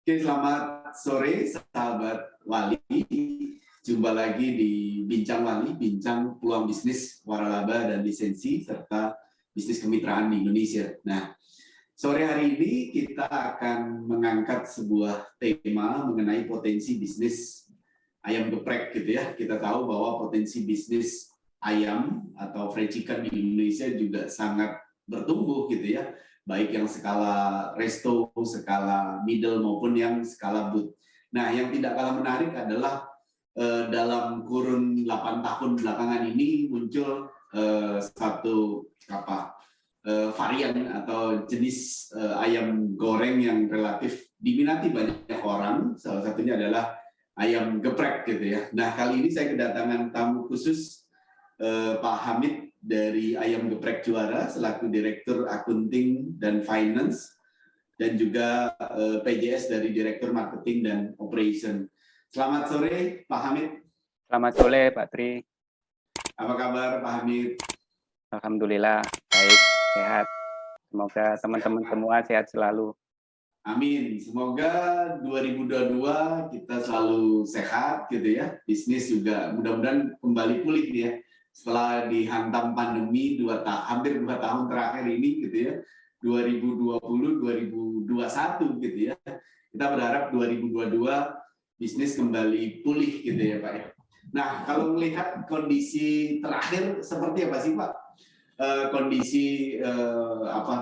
Oke, selamat sore sahabat Wali. Jumpa lagi di Bincang Wali, bincang peluang bisnis, waralaba dan lisensi serta bisnis kemitraan di Indonesia. Nah, sore hari ini kita akan mengangkat sebuah tema mengenai potensi bisnis ayam geprek gitu ya. Kita tahu bahwa potensi bisnis ayam atau fried chicken di Indonesia juga sangat bertumbuh gitu ya, baik yang skala resto, skala middle maupun yang skala boot. Nah, yang tidak kalah menarik adalah dalam kurun 8 tahun belakangan ini muncul satu varian atau jenis ayam goreng yang relatif diminati banyak orang. Salah satunya adalah ayam geprek gitu ya. Nah, kali ini saya kedatangan tamu khusus Pak Hamid dari Ayam Geprek Juara selaku Direktur Akunting dan Finance dan juga PJS dari Direktur Marketing dan Operation. Selamat sore Pak Hamid. Selamat sore Pak Tri. Apa kabar Pak Hamid? Alhamdulillah baik, sehat. Semoga teman-teman semua sehat selalu. Amin. Semoga 2022 kita selalu sehat gitu ya. Bisnis juga mudah-mudahan kembali pulih ya. Setelah dihantam pandemi hampir 2 tahun terakhir ini gitu ya. 2020 2021 gitu ya. Kita berharap 2022 bisnis kembali pulih gitu ya Pak ya. Nah, kalau melihat kondisi terakhir seperti apa sih Pak? Kondisi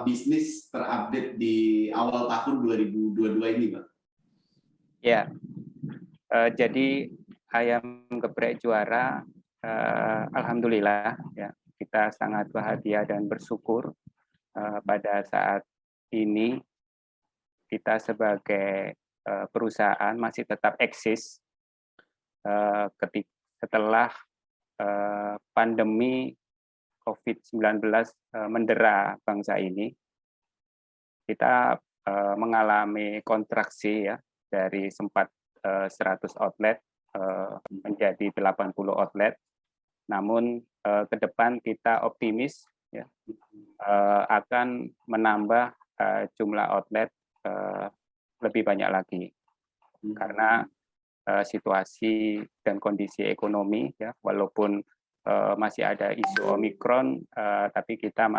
bisnis terupdate di awal tahun 2022 ini, Pak? Ya, jadi Ayam Geprek Juara, alhamdulillah ya kita sangat bahagia dan bersyukur pada saat ini kita sebagai perusahaan masih tetap eksis setelah pandemi COVID-19 mendera bangsa ini. Kita mengalami kontraksi ya dari sempat 100 outlet menjadi 80 outlet. Namun ke depan kita optimis ya akan menambah jumlah outlet lebih banyak lagi karena situasi dan kondisi ekonomi ya walaupun masih ada isu Omikron, tapi kita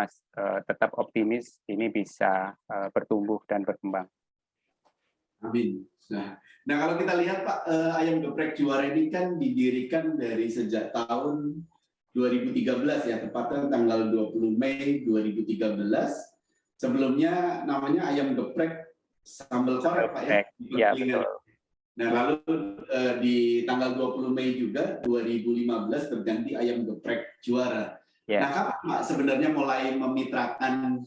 tetap optimis ini bisa bertumbuh dan berkembang. Amin. Nah, kalau kita lihat Pak, Ayam Geprek Juara ini kan didirikan dari sejak tahun 2013 ya, tepatnya tanggal 20 Mei 2013. Sebelumnya namanya Ayam Geprek Sambal Korek Pak ya. Iya, betul. Nah, lalu di tanggal 20 Mei juga 2015 berganti Ayam Geprek Juara. Yeah. Nah, kapan Pak sebenarnya mulai memitrakan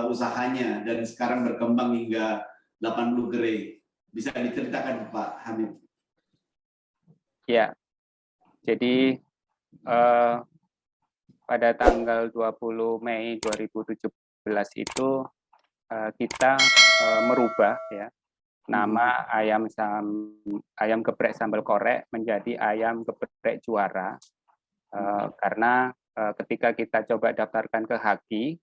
usahanya dan sekarang berkembang hingga 80 gerai? Bisa diceritakan Pak Hamid? Ya, jadi pada tanggal 20 Mei 2017 itu kita merubah ya nama ayam geprek sambal korek menjadi Ayam Geprek Juara karena ketika kita coba daftarkan ke HAKI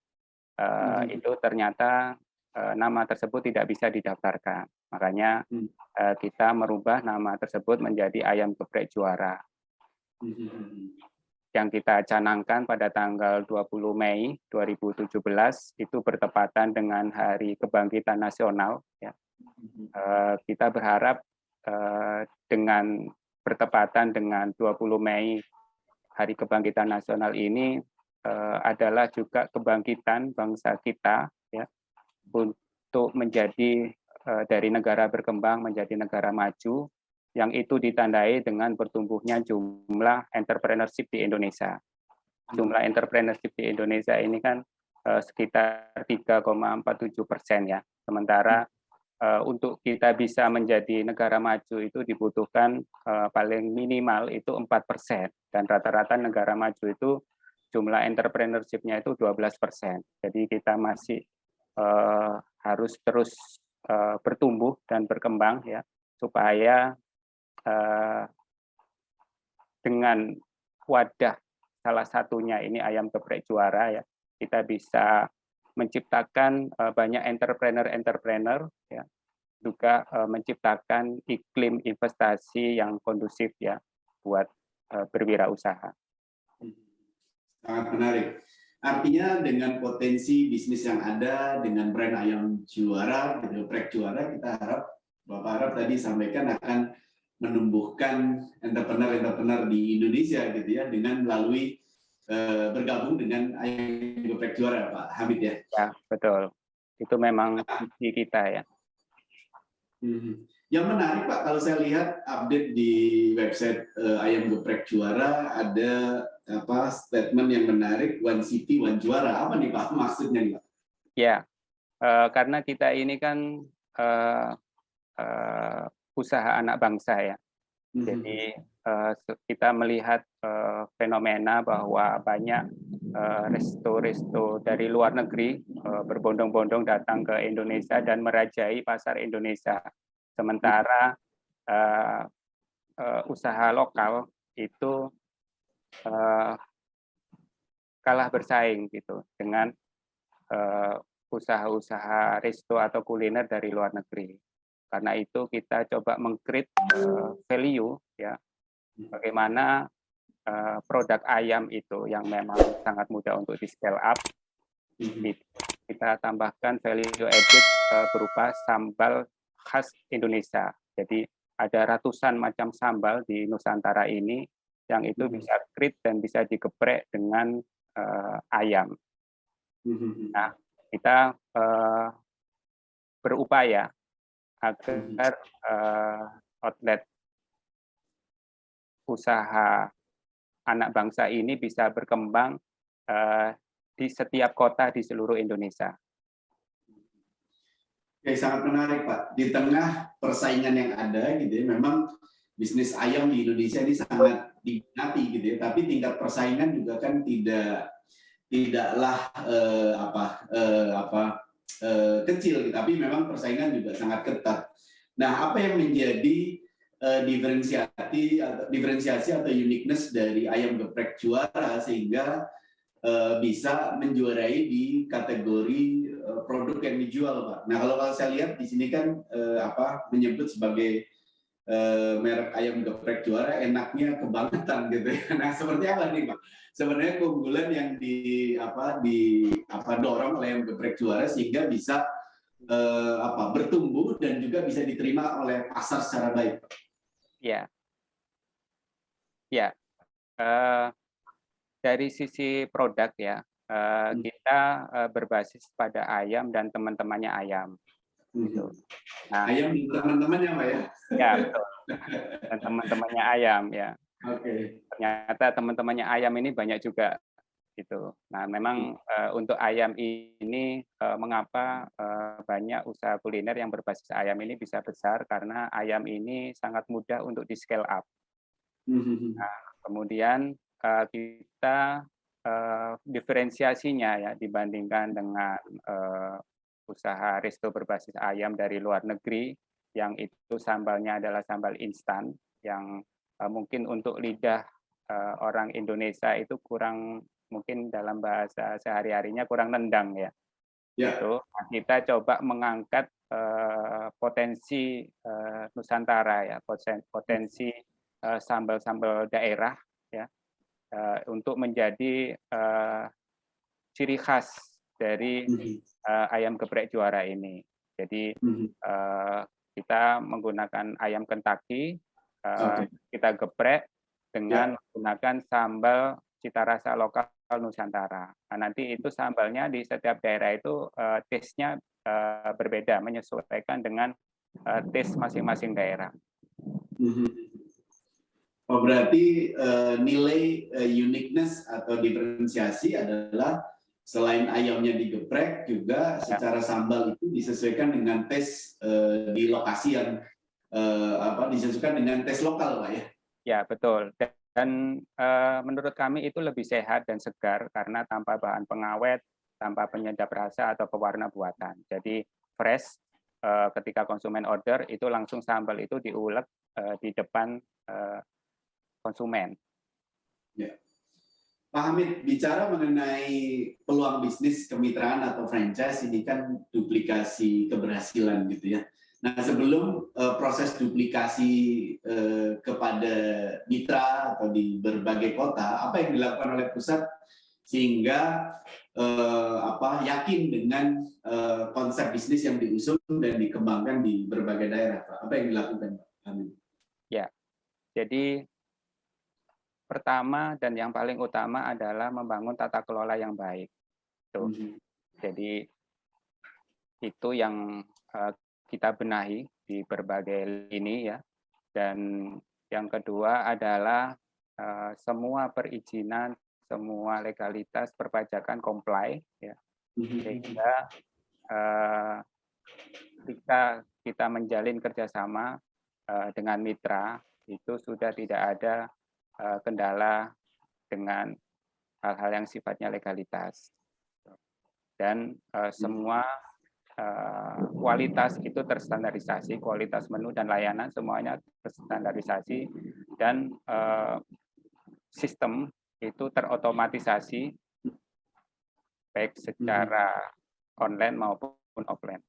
itu ternyata nama tersebut tidak bisa didaftarkan, makanya kita merubah nama tersebut menjadi Ayam Geprek Juara. Yang kita canangkan pada tanggal 20 Mei 2017 itu bertepatan dengan Hari Kebangkitan Nasional ya. Kita berharap dengan bertepatan dengan 20 Mei Hari Kebangkitan Nasional ini adalah juga kebangkitan bangsa kita ya untuk menjadi dari negara berkembang menjadi negara maju yang itu ditandai dengan bertumbuhnya jumlah entrepreneurship di Indonesia. Jumlah entrepreneurship di Indonesia ini kan sekitar 3,47% ya. Sementara untuk kita bisa menjadi negara maju itu dibutuhkan paling minimal itu 4%. Dan rata-rata negara maju itu jumlah entrepreneurship-nya itu 12%. Jadi kita masih harus terus bertumbuh dan berkembang ya supaya dengan wadah salah satunya ini Ayam Geprek Juara ya kita bisa menciptakan banyak entrepreneur ya juga menciptakan iklim investasi yang kondusif ya buat berwirausaha. Sangat menarik. Artinya dengan potensi bisnis yang ada, dengan brand ayam juara, geprek juara, kita harap, Bapak harap tadi sampaikan akan menumbuhkan entrepreneur-entrepreneur di Indonesia gitu ya, dengan melalui bergabung dengan ayam geprek juara, Pak Hamid ya. Ya, betul. Itu memang visi kita ya. Yang menarik Pak, kalau saya lihat update di website ayam geprek juara, ada statement yang menarik, one city one juara. Apa nih Pak maksudnya nih Pak? Ya, karena kita ini kan usaha anak bangsa ya. Jadi kita melihat fenomena bahwa banyak resto-resto dari luar negeri berbondong-bondong datang ke Indonesia dan merajai pasar Indonesia. Sementara usaha lokal itu kalah bersaing gitu dengan usaha-usaha resto atau kuliner dari luar negeri. Karena itu kita coba meng-create value ya, bagaimana produk ayam itu yang memang sangat mudah untuk di scale up, kita tambahkan value added berupa sambal khas Indonesia. Jadi ada ratusan macam sambal di Nusantara ini yang itu bisa create dan bisa digeprek dengan ayam. Nah, kita berupaya agar outlet usaha anak bangsa ini bisa berkembang di setiap kota di seluruh Indonesia. Oke, sangat menarik Pak. Di tengah persaingan yang ada gitu ya, memang bisnis ayam di Indonesia ini sangat diminati gitu ya, tapi tingkat persaingan juga kan tidaklah kecil, tapi memang persaingan juga sangat ketat. Nah, apa yang menjadi diferensiasi atau uniqueness dari ayam geprek juara sehingga bisa menjuarai di kategori produk yang dijual, Pak? Nah, kalau saya lihat di sini kan menyebut sebagai merek ayam geprek juara, enaknya kebangetan gitu ya. Nah, seperti apa nih Pak? Sebenarnya keunggulan yang dorong oleh ayam geprek juara sehingga bisa bertumbuh dan juga bisa diterima oleh pasar secara baik. Ya, ya. Dari sisi produk ya, kita berbasis pada ayam dan teman-temannya ayam. Gitu. Nah, ayam dan teman-temannya Pak ya? Ya, betul. Dan teman-temannya ayam ya. Oke. Ternyata teman-temannya ayam ini banyak juga gitu. Nah, memang untuk ayam ini mengapa banyak usaha kuliner yang berbasis ayam ini bisa besar karena ayam ini sangat mudah untuk di scale up. Nah, kemudian kita diferensiasinya ya dibandingkan dengan usaha resto berbasis ayam dari luar negeri yang itu sambalnya adalah sambal instan yang mungkin untuk lidah orang Indonesia itu kurang, mungkin dalam bahasa sehari-harinya kurang nendang ya. Gitu. Nah, kita coba mengangkat potensi Nusantara ya, potensi sambal-sambal daerah ya, untuk menjadi ciri khas dari ayam geprek juara ini. Jadi kita menggunakan ayam Kentucky, kita geprek dengan menggunakan sambal cita rasa lokal Nusantara. Nah, nanti itu sambalnya di setiap daerah itu taste-nya berbeda, menyesuaikan dengan taste masing-masing daerah. Oh, berarti nilai uniqueness atau diferensiasi adalah selain ayamnya digeprek, juga secara sambal itu disesuaikan dengan tes di lokasi yang disesuaikan dengan tes lokal, Pak ya? Ya, betul. Dan menurut kami itu lebih sehat dan segar karena tanpa bahan pengawet, tanpa penyedap rasa atau pewarna buatan. Jadi fresh, ketika konsumen order itu langsung sambal itu diulek di depan konsumen. Ya. Pak Hamid, bicara mengenai peluang bisnis kemitraan atau franchise, ini kan duplikasi keberhasilan gitu ya. Nah, sebelum proses duplikasi kepada mitra atau di berbagai kota, apa yang dilakukan oleh pusat sehingga yakin dengan konsep bisnis yang diusung dan dikembangkan di berbagai daerah, Pak? Apa yang dilakukan, Pak? Amin. Ya, jadi pertama dan yang paling utama adalah membangun tata kelola yang baik. Tuh. Jadi itu yang kita benahi di berbagai lini ya. Dan yang kedua adalah semua perizinan, semua legalitas perpajakan comply ya. Sehingga ketika kita menjalin kerjasama dengan mitra itu sudah tidak ada kendala dengan hal-hal yang sifatnya legalitas. Dan semua kualitas itu terstandarisasi, kualitas menu dan layanan semuanya terstandarisasi, dan sistem itu terotomatisasi baik secara online maupun offline.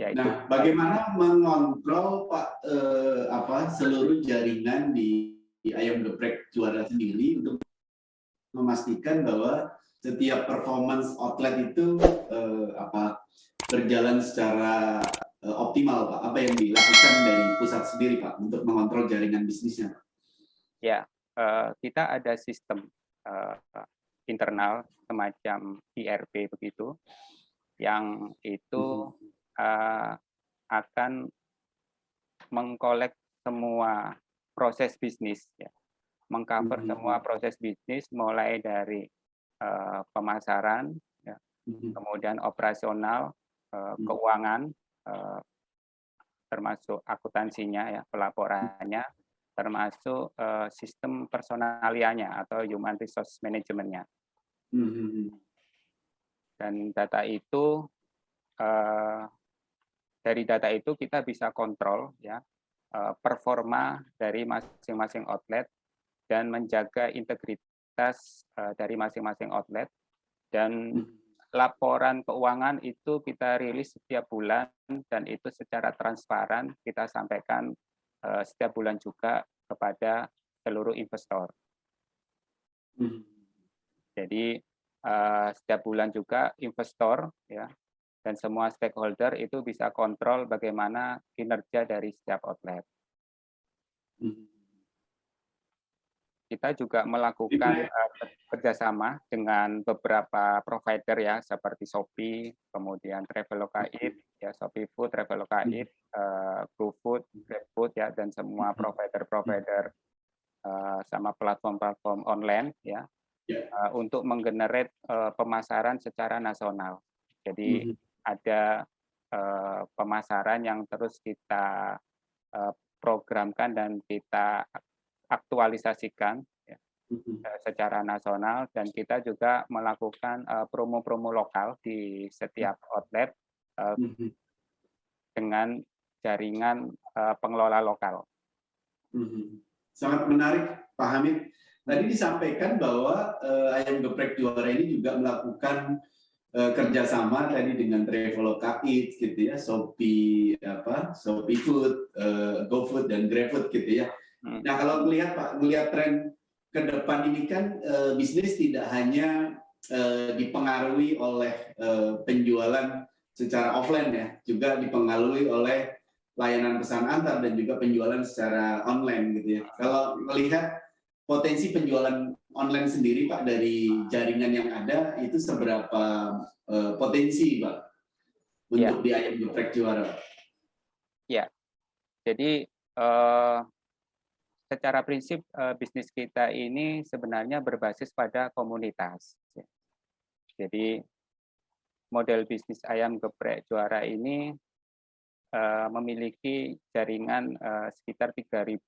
Nah, bagaimana mengontrol Pak seluruh jaringan di Ayam Geprek Juara sendiri untuk memastikan bahwa setiap performance outlet itu berjalan secara optimal, Pak? Apa yang dilakukan dari pusat sendiri, Pak, untuk mengontrol jaringan bisnisnya, Pak? Ya, kita ada sistem internal semacam ERP begitu, yang itu akan mengkolek semua proses bisnis, ya, mengcover semua proses bisnis mulai dari pemasaran, ya, kemudian operasional, keuangan, termasuk akuntansinya, ya, pelaporannya, termasuk sistem personalianya atau human resource manajemennya. Dan data itu dari data itu kita bisa kontrol ya performa dari masing-masing outlet dan menjaga integritas dari masing-masing outlet, dan laporan keuangan itu kita rilis setiap bulan dan itu secara transparan kita sampaikan setiap bulan juga kepada seluruh investor. Jadi setiap bulan juga investor ya dan semua stakeholder itu bisa kontrol bagaimana kinerja dari setiap outlet. Kita juga melakukan kerjasama dengan beberapa provider ya seperti Shopee, kemudian Traveloka Eat, ya Shopee Food, Traveloka Eat, GoFood, GrabFood ya, dan semua provider-provider sama platform-platform online ya untuk menggenerate pemasaran secara nasional. Jadi ada pemasaran yang terus kita programkan dan kita aktualisasikan ya, secara nasional, dan kita juga melakukan promo-promo lokal di setiap outlet dengan jaringan pengelola lokal. Sangat menarik, Pak Hamid. Tadi disampaikan bahwa Ayam Geprek Juara ini juga melakukan kerjasama tadi dengan Traveloka Eats gitu ya, Shopee Food, GoFood dan GrabFood gitu ya. Nah, kalau melihat Pak, melihat tren ke depan ini kan bisnis tidak hanya dipengaruhi oleh penjualan secara offline ya, juga dipengaruhi oleh layanan pesan antar dan juga penjualan secara online gitu ya. Kalau melihat potensi penjualan online sendiri Pak dari jaringan yang ada itu seberapa potensi Pak untuk di Ayam Geprek Juara? Ya, jadi secara prinsip bisnis kita ini sebenarnya berbasis pada komunitas. Jadi model bisnis Ayam Geprek Juara ini memiliki jaringan sekitar 3.000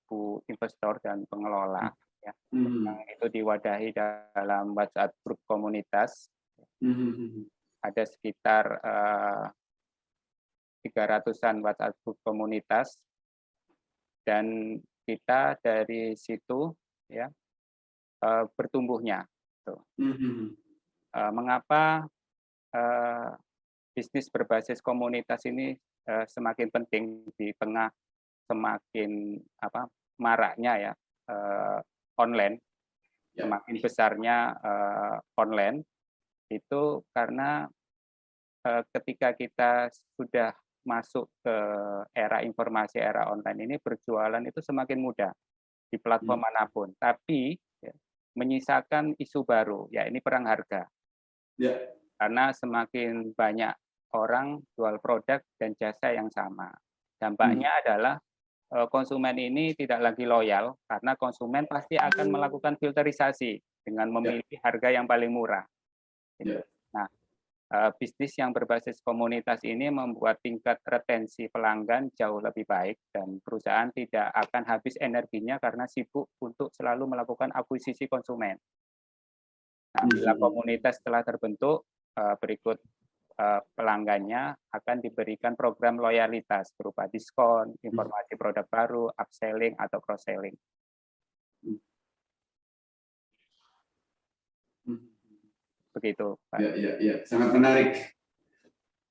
investor dan pengelola ya, yang itu diwadahi dalam WhatsApp grup komunitas. Ada sekitar 300-an WhatsApp grup komunitas, dan kita dari situ ya bertumbuhnya. Mengapa bisnis berbasis komunitas ini semakin penting di tengah semakin maraknya ya online, semakin besarnya online itu karena ketika kita sudah masuk ke era informasi, era online ini berjualan itu semakin mudah di platform manapun. Tapi ya, menyisakan isu baru, ya ini perang harga. Ya. Karena semakin banyak orang jual produk dan jasa yang sama. Dampaknya adalah konsumen ini tidak lagi loyal karena konsumen pasti akan melakukan filterisasi dengan memilih harga yang paling murah. Nah, bisnis yang berbasis komunitas ini membuat tingkat retensi pelanggan jauh lebih baik dan perusahaan tidak akan habis energinya karena sibuk untuk selalu melakukan akuisisi konsumen. Nah, bila komunitas telah terbentuk, berikut pelanggannya akan diberikan program loyalitas berupa diskon, informasi produk baru, upselling atau cross-selling. Begitu, Pak. Ya, sangat menarik.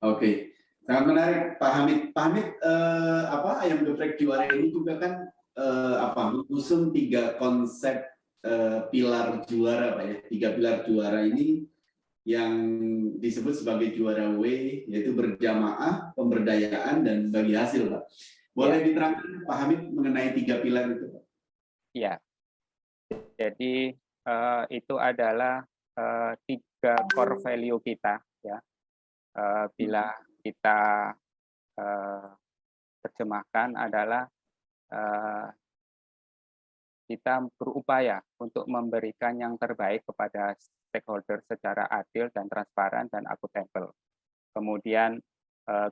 Oke, sangat menarik, Pak Hamid. Pak Hamid, ayam geprek juara ini juga kan mengusung 3 konsep pilar juara, Pak ya. 3 pilar juara ini yang disebut sebagai juara W, yaitu berjamaah, pemberdayaan, dan bagi hasil, Pak. Boleh diterangkan, Pak Hamid, mengenai 3 pilar itu, Pak? Iya. Jadi itu adalah 3 core value kita, ya. Bila kita terjemahkan adalah kita berupaya untuk memberikan yang terbaik kepada stakeholder secara adil dan transparan dan akuntabel. Kemudian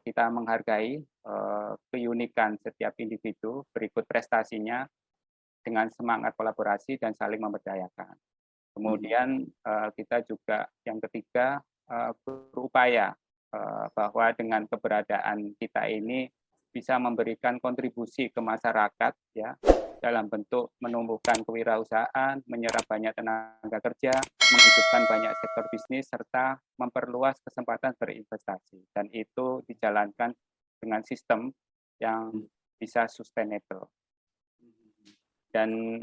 kita menghargai keunikan setiap individu berikut prestasinya dengan semangat kolaborasi dan saling memberdayakan. Kemudian kita juga yang ketiga berupaya bahwa dengan keberadaan kita ini bisa memberikan kontribusi ke masyarakat ya dalam bentuk menumbuhkan kewirausahaan, menyerap banyak tenaga kerja, menghidupkan banyak sektor bisnis serta memperluas kesempatan berinvestasi dan itu dijalankan dengan sistem yang bisa sustainable. Dan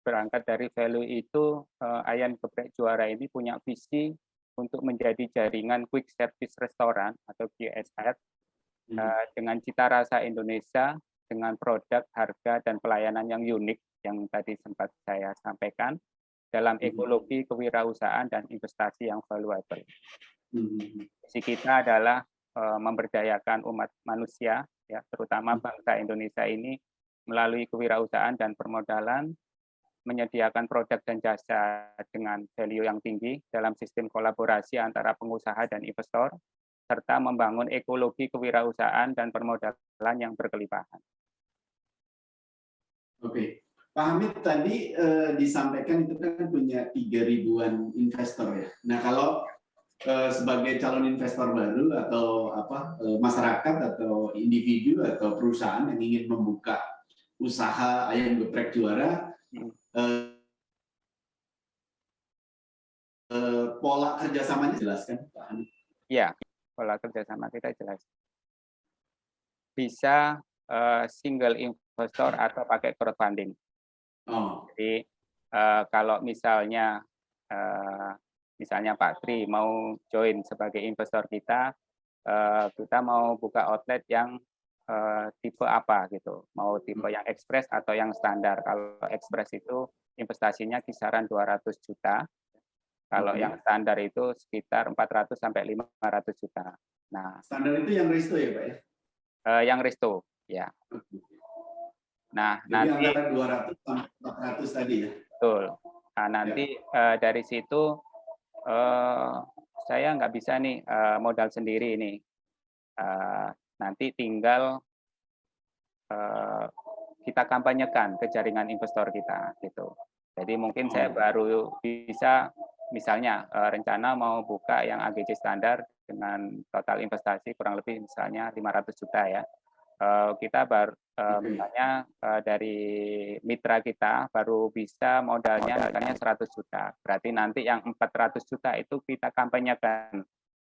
berangkat dari value itu, Ayam Geprek Juara ini punya visi untuk menjadi jaringan quick service restoran atau QSR dengan cita rasa Indonesia, dengan produk, harga, dan pelayanan yang unik yang tadi sempat saya sampaikan dalam ekologi, kewirausahaan, dan investasi yang valuable. Visi kita adalah memberdayakan umat manusia, ya, terutama bangsa Indonesia ini melalui kewirausahaan dan permodalan, menyediakan produk dan jasa dengan value yang tinggi dalam sistem kolaborasi antara pengusaha dan investor, serta membangun ekologi kewirausahaan dan permodalan yang berkelimpahan. Oke, Pak Hamid tadi disampaikan itu kan punya 3.000-an investor ya. Nah kalau sebagai calon investor baru atau masyarakat atau individu atau perusahaan yang ingin membuka usaha ayam geprek juara, pola kerjasamanya jelaskan, Pak Hamid? Iya, pola kerjasama kita jelas. Bisa single investor atau pakai crowdfunding. Jadi kalau misalnya Pak Tri mau join sebagai investor kita, kita mau buka outlet yang tipe apa gitu, mau tipe yang ekspres atau yang standar. Kalau ekspres itu investasinya kisaran 200 juta, kalau yang standar itu sekitar 400 sampai 500 juta. Nah, standar itu yang resto ya Pak ya? Yang resto, ya. Nah, jadi nanti antara 200 sampai 400 tadi ya? Betul. Nah, nanti dari situ saya nggak bisa nih modal sendiri ini. Nanti tinggal kita kampanyekan ke jaringan investor kita gitu. Jadi mungkin saya baru bisa misalnya rencana mau buka yang AGC standar dengan total investasi kurang lebih misalnya 500 juta ya. Kita baru misalnya dari mitra kita baru bisa modalnya misalnya 100 juta. Berarti nanti yang 400 juta itu kita kampanyekan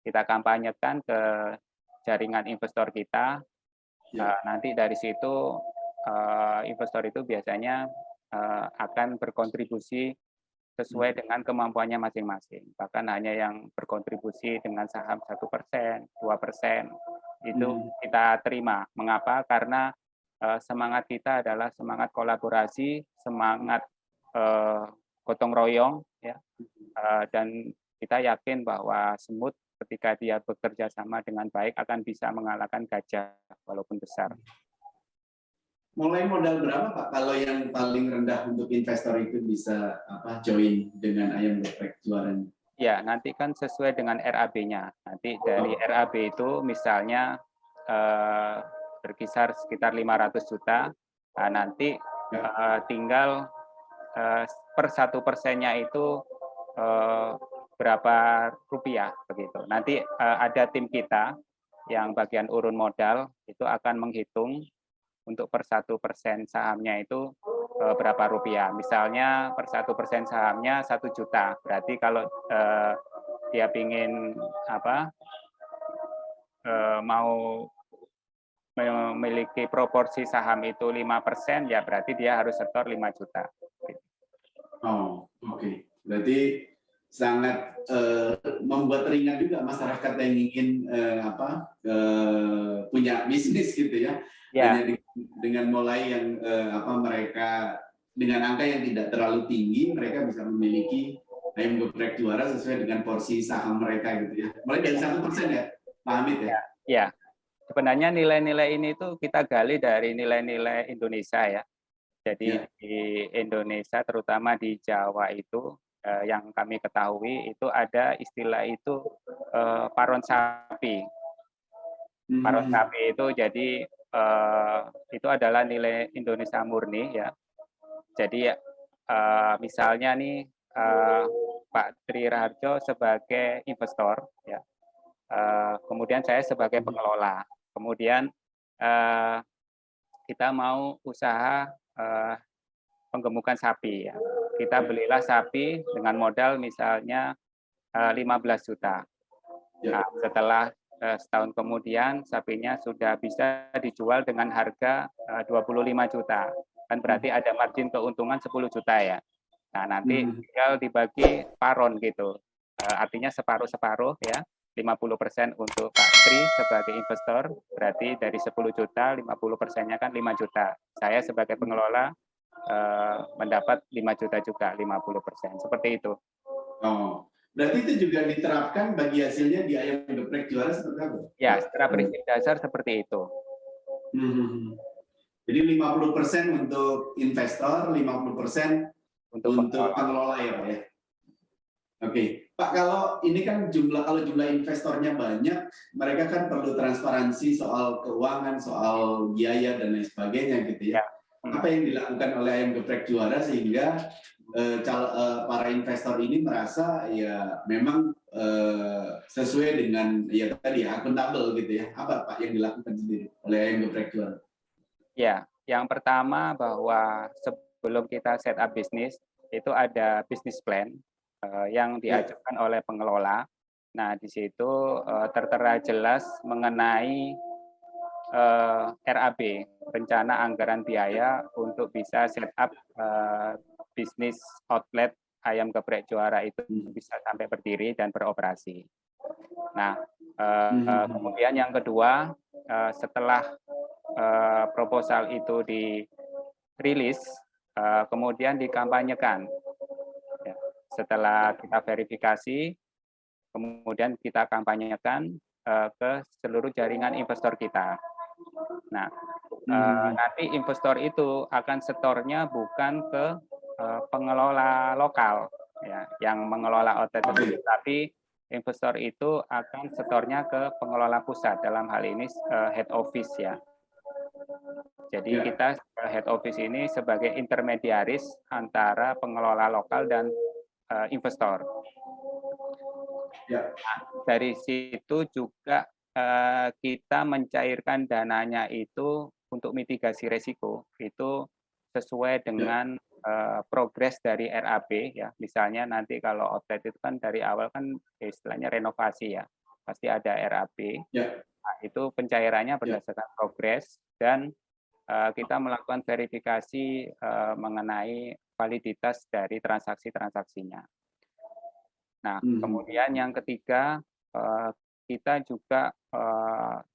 kita kampanyekan ke jaringan investor kita. Nanti dari situ investor itu biasanya akan berkontribusi sesuai dengan kemampuannya masing-masing. Bahkan hanya yang berkontribusi dengan saham 1%, 2%, itu kita terima. Mengapa? Karena semangat kita adalah semangat kolaborasi, semangat gotong royong, ya. Dan kita yakin bahwa semut ketika dia bekerja sama dengan baik akan bisa mengalahkan gajah walaupun besar. Mulai modal berapa Pak? Kalau yang paling rendah untuk investor itu bisa join dengan ayam geprek juaranya? Ya, nanti kan sesuai dengan RAB-nya. Nanti dari RAB itu misalnya berkisar sekitar 500 juta. Nah, nanti tinggal per 1%-nya itu berapa rupiah begitu. Nanti ada tim kita yang bagian urun modal itu akan menghitung untuk per 1% sahamnya itu berapa rupiah. Misalnya per 1% sahamnya 1 juta. Berarti kalau dia ingin mau memiliki proporsi saham itu 5%, ya berarti dia harus setor 5 juta. Oh, oke. Berarti sangat membuat ringan juga masyarakat yang ingin punya bisnis gitu ya. Hanya dengan mulai yang mereka dengan angka yang tidak terlalu tinggi, mereka bisa memiliki ayam geprek juara sesuai dengan porsi saham mereka gitu ya. Mulai dari 1% ya, Pak Hamid ya? Ya, sebenarnya nilai-nilai ini tuh kita gali dari nilai-nilai Indonesia ya. Jadi di Indonesia, terutama di Jawa itu, yang kami ketahui itu ada istilah itu paron sapi. Paron sapi itu jadi itu adalah nilai Indonesia murni ya. Jadi misalnya nih Pak Tri Raharjo sebagai investor ya, kemudian saya sebagai pengelola, kemudian kita mau usaha penggemukan sapi ya. Kita belilah sapi dengan modal misalnya 15 juta. Nah, setelah setahun kemudian sapinya sudah bisa dijual dengan harga 25 juta. Kan berarti ada margin keuntungan 10 juta ya. Nah, nanti tinggal dibagi paron gitu. Artinya separuh-separuh ya. 50% untuk Pak Tri sebagai investor, berarti dari 10 juta, 50%-nya kan 5 juta. Saya sebagai pengelola mendapat 5 juta juga, 50%. Seperti itu. Oh, berarti itu juga diterapkan bagi hasilnya di ayam geprek juara seperti apa? Ya, secara prinsip dasar seperti itu. Jadi 50% untuk investor, 50% untuk pengelola ya Pak ya? Oke, Pak, kalau ini kan kalau jumlah investornya banyak, mereka kan perlu transparansi soal keuangan, soal biaya dan lain sebagainya gitu ya. Apa yang dilakukan oleh ayam geprek juara sehingga para investor ini merasa ya memang sesuai dengan ya tadi akuntabel gitu ya. Apa Pak yang dilakukan sendiri oleh ayam geprek juara? Ya, yang pertama bahwa sebelum kita set up bisnis itu ada business plan yang diajukan oleh pengelola. Nah, di situ tertera jelas mengenai RAB, rencana anggaran biaya untuk bisa set up bisnis outlet ayam geprek juara itu bisa sampai berdiri dan beroperasi. Nah, kemudian yang kedua, setelah proposal itu dirilis, kemudian dikampanyekan. Setelah kita verifikasi, kemudian kita kampanyekan ke seluruh jaringan investor kita. Nah, nanti investor itu akan setornya bukan ke pengelola lokal, ya, yang mengelola outlet tersebut, tapi investor itu akan setornya ke pengelola pusat, dalam hal ini head office ya. Jadi kita head office ini sebagai intermediaris antara pengelola lokal dan investor. Nah, dari situ juga kita mencairkan dananya itu untuk mitigasi risiko itu sesuai dengan progres dari RAB ya. Misalnya nanti kalau outlet itu kan dari awal kan istilahnya renovasi ya. pasti ada RAP. Ya. Nah, itu pencairannya berdasarkan progres dan kita melakukan verifikasi mengenai validitas dari transaksi-transaksinya. Nah, kemudian yang ketiga, kita juga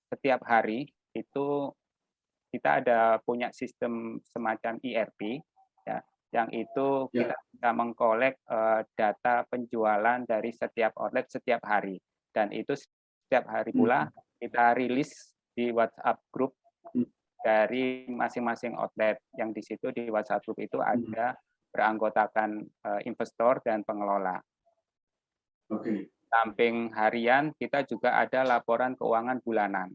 setiap hari itu kita punya sistem semacam ERP, ya, yang itu kita bisa mengkolek data penjualan dari setiap outlet setiap hari, dan itu setiap hari pula kita rilis di WhatsApp group dari masing-masing outlet, yang di situ di WhatsApp group itu ada beranggotakan investor dan pengelola. Samping harian, kita juga ada laporan keuangan bulanan,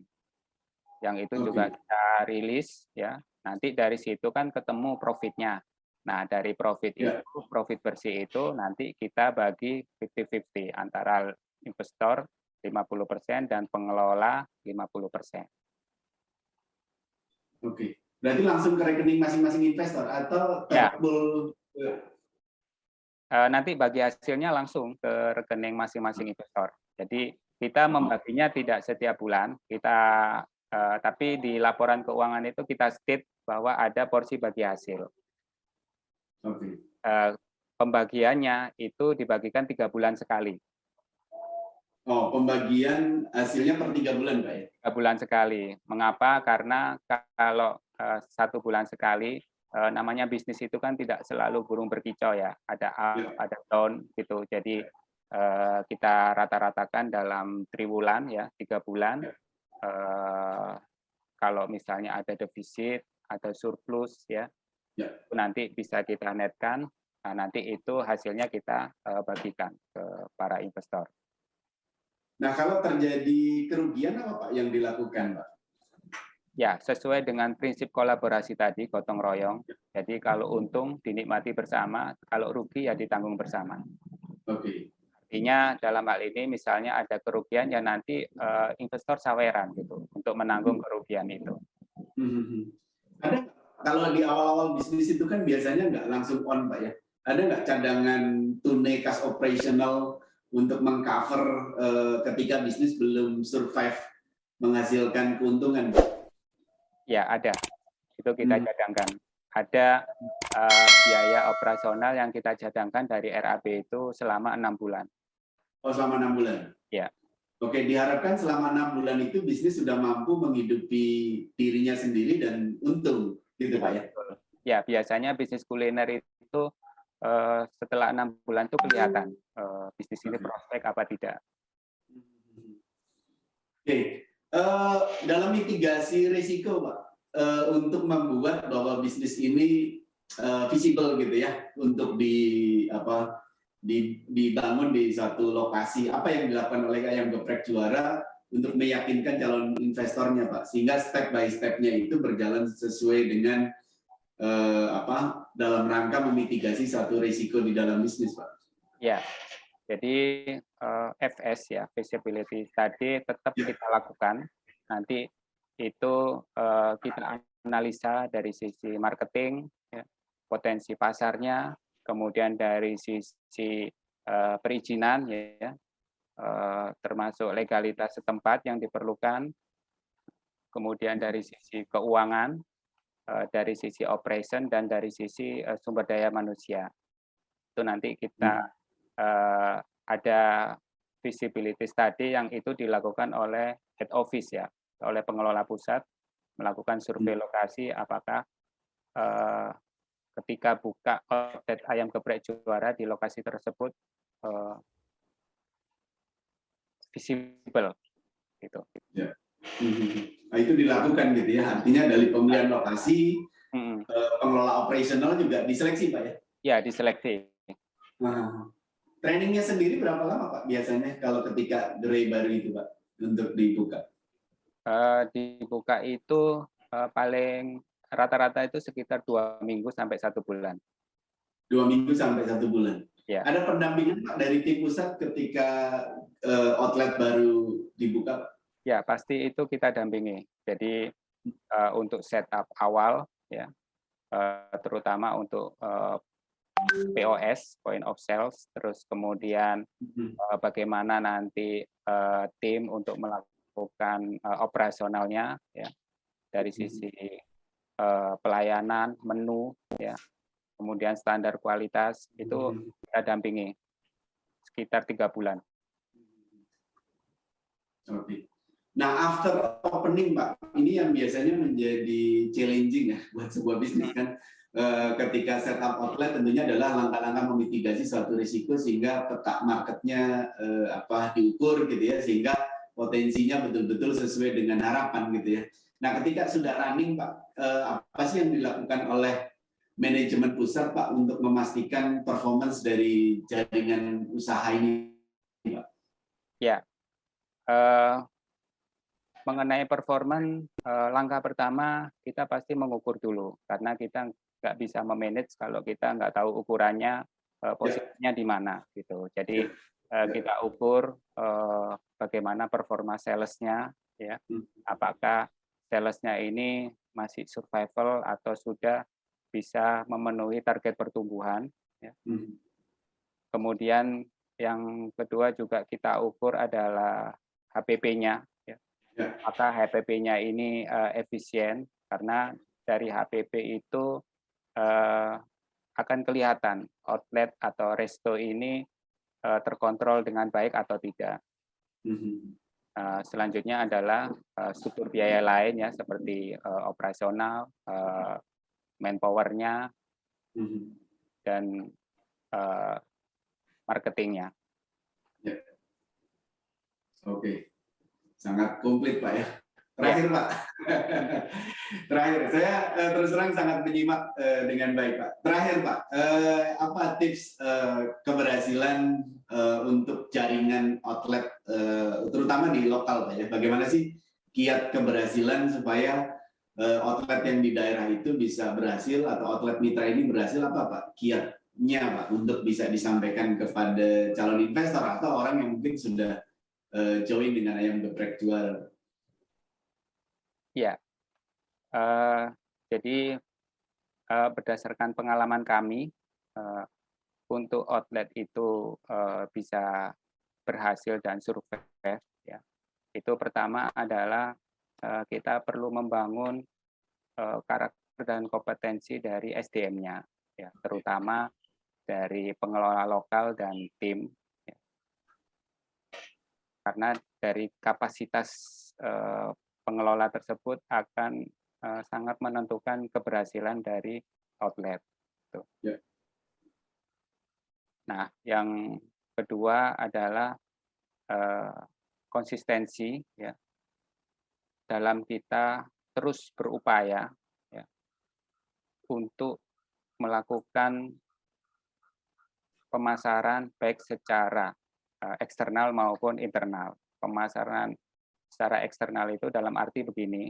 yang itu juga kita rilis, ya. Nanti dari situ kan ketemu profitnya. Nah, dari profit itu, profit bersih itu nanti kita bagi 50-50 antara investor 50% dan pengelola 50%. Oke, berarti langsung ke rekening masing-masing investor atau terkumpul? Nanti bagi hasilnya langsung ke rekening masing-masing investor. Jadi kita membaginya tidak setiap bulan, tapi di laporan keuangan itu kita state bahwa ada porsi bagi hasil. Pembagiannya itu dibagikan 3 bulan sekali. Oh, pembagian hasilnya per 3 bulan, Pak ya? 3 bulan sekali. Mengapa? Karena kalau 1 bulan sekali, namanya bisnis itu kan tidak selalu burung berkicau ya, ada up, ada down gitu. Jadi kita rata-ratakan dalam triwulan ya, 3 bulan. Kalau misalnya ada defisit, ada surplus ya, nanti bisa kita netkan. Nah, nanti itu hasilnya kita bagikan ke para investor. Nah, kalau terjadi kerugian apa Pak yang dilakukan, Pak? Ya, sesuai dengan prinsip kolaborasi tadi, gotong royong. Jadi kalau untung dinikmati bersama, kalau rugi ya ditanggung bersama. Artinya dalam hal ini misalnya ada kerugian ya nanti investor saweran gitu untuk menanggung kerugian itu. Ada kalau di awal-awal bisnis itu kan biasanya nggak langsung on, Pak ya? Ada nggak cadangan tunai kas operasional untuk mengcover ketika bisnis belum survive menghasilkan keuntungan? Ya, ada. Itu kita cadangkan. Ada biaya operasional yang kita cadangkan dari RAB itu selama 6 bulan. Oh, selama 6 bulan? Ya. Oke, diharapkan selama 6 bulan itu bisnis sudah mampu menghidupi dirinya sendiri dan untung, gitu Pak ya? Ya, biasanya bisnis kuliner itu setelah 6 bulan itu kelihatan bisnis ini prospek apa tidak. Oke, dalam mitigasi risiko Pak, untuk membuat bahwa bisnis ini visible gitu ya, untuk dibangun di satu lokasi, apa yang dilakukan oleh Ayam Geprek Juara untuk meyakinkan calon investornya Pak, sehingga step by step-nya itu berjalan sesuai dengan dalam rangka memitigasi satu risiko di dalam bisnis, Pak. Ya, jadi FS ya, feasibility study tetap kita lakukan. Nanti itu kita analisa dari sisi marketing, ya, potensi pasarnya, kemudian dari sisi perizinan, ya, termasuk legalitas setempat yang diperlukan, kemudian dari sisi keuangan, dari sisi operation, dan dari sisi sumber daya manusia. Itu nanti kita ada feasibility study yang itu dilakukan oleh head office ya, oleh pengelola pusat, melakukan survei lokasi apakah ketika buka outlet Ayam Geprek Juara di lokasi tersebut visible gitu. Ya. Nah, itu dilakukan gitu ya, artinya dari pemilihan lokasi, pengelola operasional juga diseleksi Pak ya? Ya, diseleksi. Nah, trainingnya sendiri berapa lama Pak biasanya kalau ketika gerai baru itu Pak untuk dibuka? Dibuka itu paling rata-rata itu sekitar 2 minggu sampai 1 bulan. 2 minggu sampai 1 bulan. Ya. Ada pendampingan Pak dari tim pusat ketika outlet baru dibuka Pak? Ya, pasti itu kita dampingi. Jadi untuk setup awal ya, terutama untuk POS, point of sales, terus kemudian bagaimana nanti tim untuk melakukan operasionalnya, ya, dari sisi pelayanan, menu, ya, kemudian standar kualitas itu kita dampingi sekitar 3 bulan. Oke. Nah, after opening, Pak, ini yang biasanya menjadi challenging ya buat sebuah bisnis kan. Ketika setup outlet tentunya adalah langkah-langkah memitigasi suatu risiko sehingga peta marketnya diukur gitu ya, sehingga potensinya betul-betul sesuai dengan harapan gitu ya. Nah, ketika sudah running, Pak, apa sih yang dilakukan oleh manajemen pusat, Pak, untuk memastikan performance dari jaringan usaha ini, Pak? Ya. Mengenai performan, langkah pertama kita pasti mengukur dulu, karena kita nggak bisa memanage kalau kita nggak tahu ukurannya, posisinya di mana gitu. Jadi kita ukur bagaimana performa salesnya, ya, apakah salesnya ini masih survival atau sudah bisa memenuhi target pertumbuhan. Ya. Kemudian yang kedua juga kita ukur adalah HPP-nya. Maka HPP-nya ini efisien, karena dari HPP itu akan kelihatan outlet atau resto ini terkontrol dengan baik atau tidak. Selanjutnya adalah struktur biaya lain ya, seperti operasional, manpower-nya, dan marketingnya. Oke. Sangat komplit, Pak ya. Terakhir, Pak. Terakhir, saya terus terang sangat menyimak dengan baik, Pak. Terakhir, Pak, apa tips keberhasilan untuk jaringan outlet, terutama di lokal, Pak ya? Bagaimana sih kiat keberhasilan supaya outlet yang di daerah itu bisa berhasil, atau outlet mitra ini berhasil, apa, Pak? Kiatnya, Pak, untuk bisa disampaikan kepada calon investor atau orang yang mungkin sudah join dengan ayam geprek jual. Ya, jadi berdasarkan pengalaman kami, untuk outlet itu bisa berhasil dan survive, ya, itu pertama adalah kita perlu membangun karakter dan kompetensi dari SDM-nya, ya, terutama dari pengelola lokal dan tim. Karena dari kapasitas pengelola tersebut akan sangat menentukan keberhasilan dari outlet. Yeah. Nah, yang kedua adalah konsistensi, ya, dalam kita terus berupaya, ya, untuk melakukan pemasaran baik secara eksternal maupun internal. Pemasaran secara eksternal itu dalam arti begini,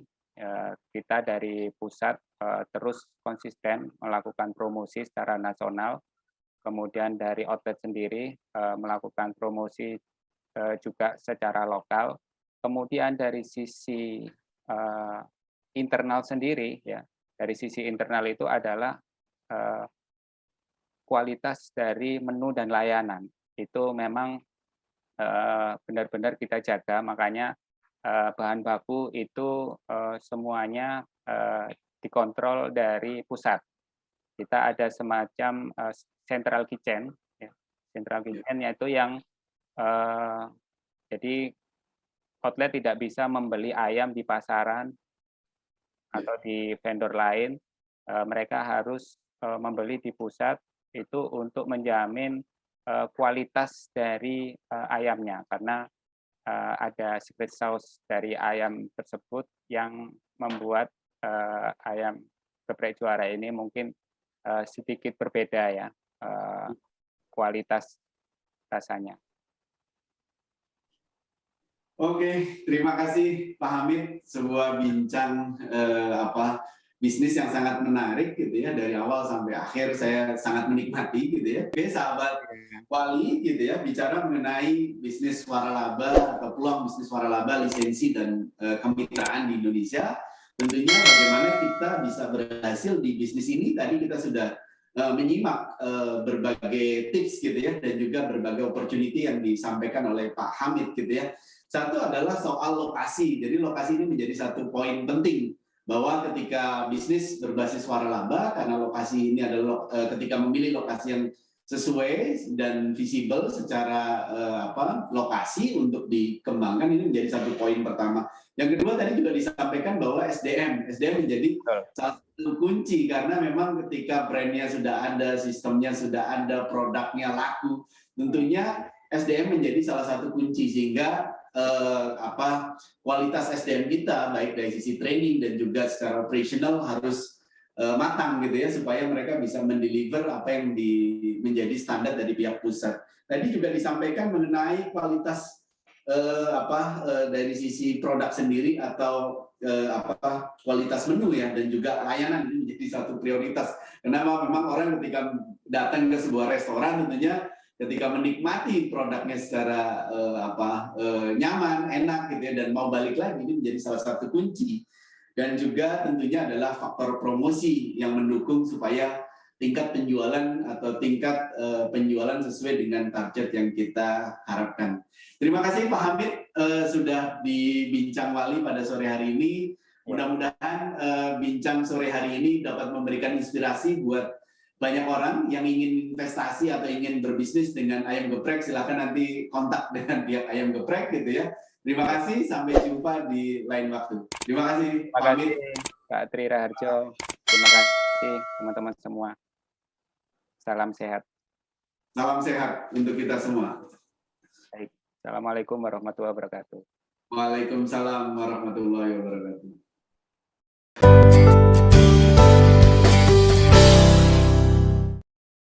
kita dari pusat terus konsisten melakukan promosi secara nasional, kemudian dari outlet sendiri melakukan promosi juga secara lokal, kemudian dari sisi internal sendiri, ya, dari sisi internal itu adalah kualitas dari menu dan layanan. Itu memang benar-benar kita jaga, makanya bahan baku itu semuanya dikontrol dari pusat. Kita ada semacam central kitchen, ya. Central kitchen yaitu yang jadi outlet tidak bisa membeli ayam di pasaran atau di vendor lain, mereka harus membeli di pusat itu untuk menjamin kualitas dari ayamnya, karena ada secret sauce dari ayam tersebut yang membuat ayam geprek juara ini mungkin sedikit berbeda, ya, kualitas rasanya. Oke, terima kasih Pak Hamid, sebuah bincang bisnis yang sangat menarik gitu ya, dari awal sampai akhir saya sangat menikmati gitu ya. Oke, sahabat Wali gitu ya, bicara mengenai bisnis waralaba atau peluang bisnis waralaba, lisensi dan kemitraan di Indonesia. Tentunya bagaimana kita bisa berhasil di bisnis ini, tadi kita sudah menyimak berbagai tips gitu ya, dan juga berbagai opportunity yang disampaikan oleh Pak Hamid gitu ya. Satu adalah soal lokasi. Jadi lokasi ini menjadi satu poin penting, bahwa ketika bisnis berbasis waralaba, karena lokasi ini adalah ketika memilih lokasi yang sesuai dan visible secara lokasi untuk dikembangkan, ini menjadi satu poin pertama. Yang kedua tadi juga disampaikan bahwa SDM menjadi salah satu kunci, karena memang ketika brandnya sudah ada, sistemnya sudah ada, produknya laku, tentunya SDM menjadi salah satu kunci, sehingga kualitas SDM kita baik dari sisi training dan juga secara operasional harus matang gitu ya, supaya mereka bisa mendeliver apa yang menjadi standar dari pihak pusat. Tadi juga disampaikan mengenai kualitas dari sisi produk sendiri atau kualitas menu ya, dan juga layanan ini menjadi satu prioritas. Kenapa? Memang orang ketika datang ke sebuah restoran, tentunya ketika menikmati produknya secara nyaman, enak gitu ya, dan mau balik lagi, ini menjadi salah satu kunci. Dan juga tentunya adalah faktor promosi yang mendukung supaya tingkat penjualan atau tingkat penjualan sesuai dengan target yang kita harapkan. Terima kasih Pak Hamid sudah di Bincang Wali pada sore hari ini. Mudah-mudahan bincang sore hari ini dapat memberikan inspirasi buat banyak orang yang ingin investasi atau ingin berbisnis dengan ayam geprek. Silakan nanti kontak dengan pihak ayam geprek gitu ya. Terima kasih, sampai jumpa di lain waktu. Terima kasih. Terima kasih Pak Tri Raharjo. Terima kasih teman-teman semua. Salam sehat. Salam sehat untuk kita semua. Baik. Assalamualaikum warahmatullahi wabarakatuh. Waalaikumsalam warahmatullahi wabarakatuh.